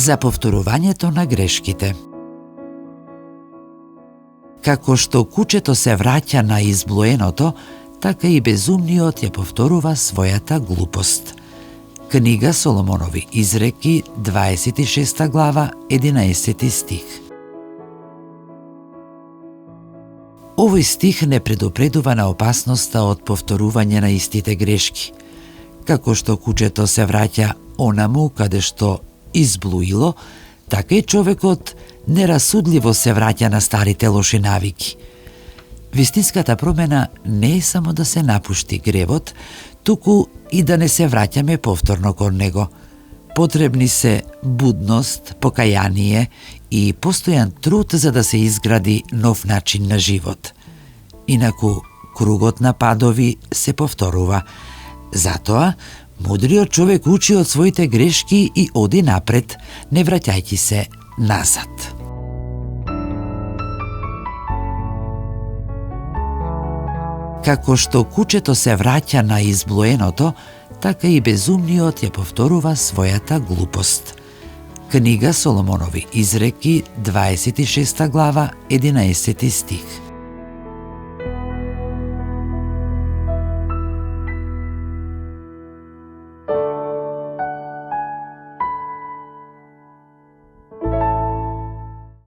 За повторувањето на грешките. Како што кучето се враќа на изблоеното, така и безумниот ја повторува својата глупост. Книга Соломонови изреки, 26 глава, 11 стих. Овој стих не предупредува на опасноста од повторување на истите грешки. Како што кучето се враќа онаму каде што изблуило, така и човекот нерасудливо се враќа на старите лоши навики. Вистинската промена не е само да се напушти гревот, туку и да не се враќаме повторно кон него. Потребни се будност, покаяние и постојан труд за да се изгради нов начин на живот. Инаку, кругот на падови се повторува. Затоа, мудриот човек учи од своите грешки и оди напред, не враќајќи се назад. Како што кучето се враќа на изблоеното, така и безумниот ја повторува својата глупост. Книга Соломонови изреки, 26 глава, 11 стих.